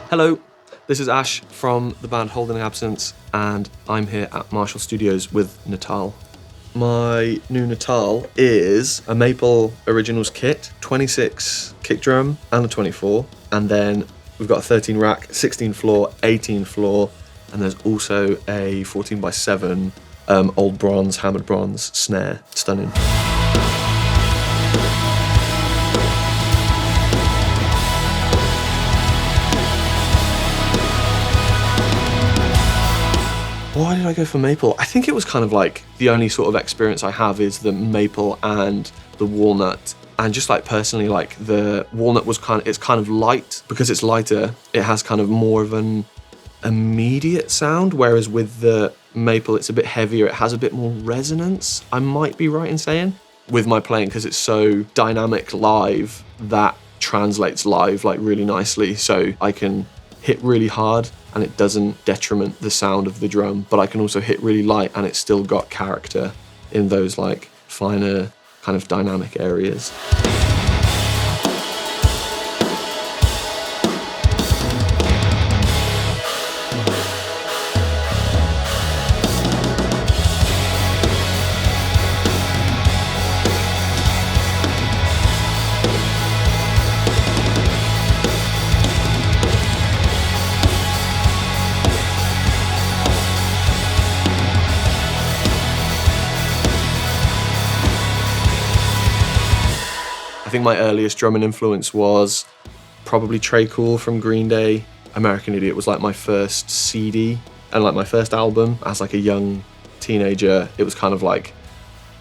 Hello, this is Ash from the band Holding Absence, and I'm here at Marshall Studios with Natal. My new Natal is a Maple Originals kit, 26 kick drum and a 24, and then we've got a 13 rack, 16 floor, 18 floor, and there's also a 14x7 old bronze, hammered bronze snare. Stunning. Why did I go for maple? I think it was kind of like the only sort of experience I have is the maple and the walnut. And just like personally, like the walnut it's kind of light. Because it's lighter, it has kind of more of an immediate sound. Whereas with the maple, it's a bit heavier. It has a bit more resonance, I might be right in saying. With my playing, because it's so dynamic live, that translates live like really nicely. So I can hit really hard and it doesn't detriment the sound of the drum, but I can also hit really light and it's still got character in those like finer kind of dynamic areas. I think my earliest drumming influence was probably Trey Cool from Green Day. American Idiot was like my first CD and like my first album as like a young teenager. It was kind of like,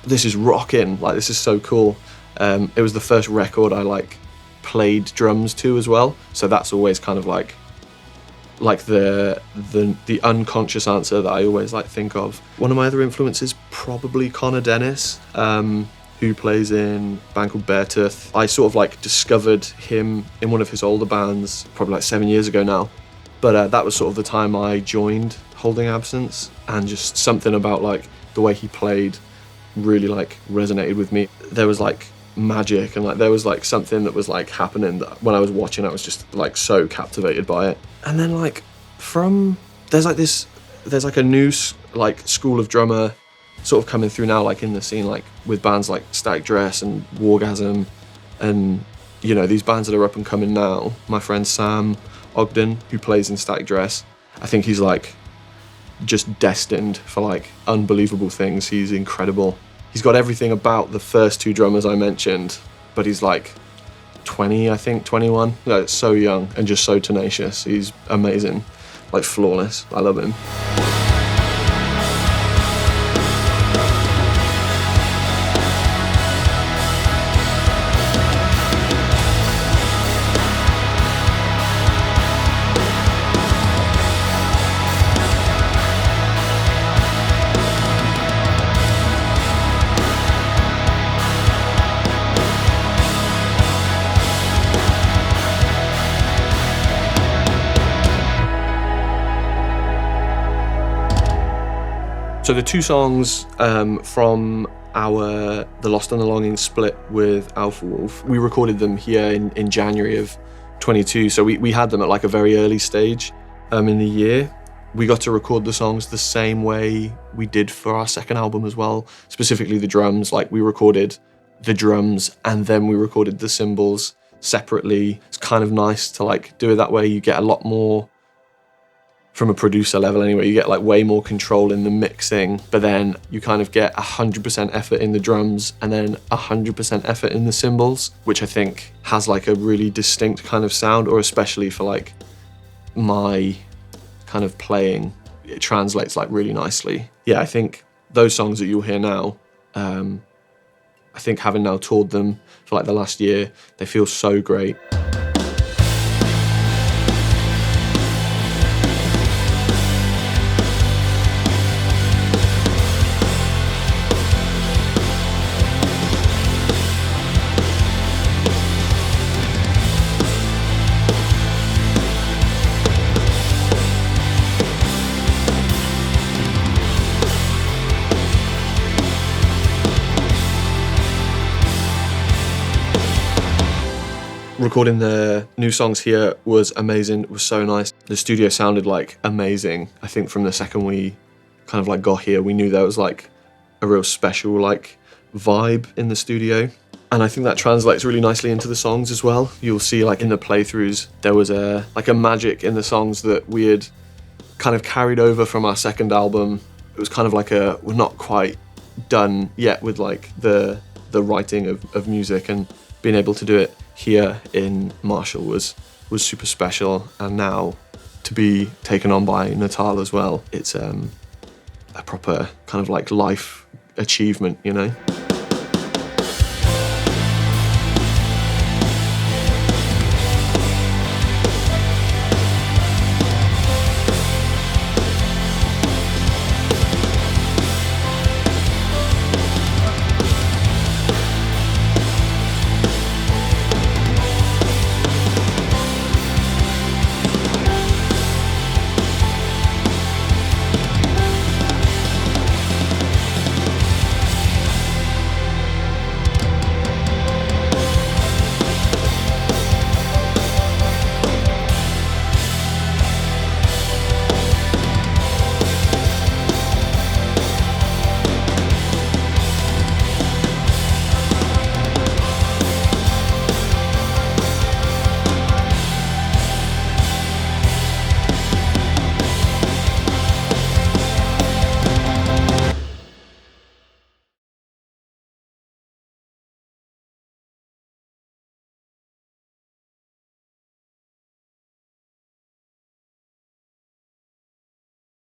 this is rocking, like this is so cool. It was the first record I like played drums to as well. So that's always kind of like the unconscious answer that I always like think of. One of my other influences, probably Connor Dennis, who plays in a band called Beartooth. I sort of like discovered him in one of his older bands, probably like 7 years ago now. But that was sort of the time I joined Holding Absence, and just something about like the way he played really like resonated with me. There was like magic and like there was like something that was like happening that when I was watching, I was just like so captivated by it. And then like there's like a new like school of drummer sort of coming through now, like in the scene, like with bands like Static Dress and Wargasm, and you know, these bands that are up and coming now. My friend Sam Ogden, who plays in Static Dress, I think he's like just destined for like unbelievable things. He's incredible. He's got everything about the first two drummers I mentioned, but he's like 20, I think 21. No, so young and just so tenacious. He's amazing, like flawless. I love him. So the two songs from the Lost and the Longing split with Alpha Wolf, we recorded them here in January of 22. So we had them at like a very early stage in the year. We got to record the songs the same way we did for our second album as well, specifically the drums. Like we recorded the drums and then we recorded the cymbals separately. It's kind of nice to like do it that way. You get a lot more, from a producer level anyway, you get like way more control in the mixing, but then you kind of get 100% effort in the drums and then 100% effort in the cymbals, which I think has like a really distinct kind of sound, or especially for like my kind of playing, it translates like really nicely. Yeah, I think those songs that you'll hear now, I think having now toured them for like the last year, they feel so great. Recording the new songs here was amazing. It was so nice. The studio sounded like amazing. I think from the second we kind of like got here, we knew there was like a real special like vibe in the studio. And I think that translates really nicely into the songs as well. You'll see like in the playthroughs, there was a magic in the songs that we had kind of carried over from our second album. It was kind of like we're not quite done yet with like the writing of music, and being able to do it here in Marshall was super special. And now to be taken on by Natal as well, it's a proper kind of like life achievement, you know?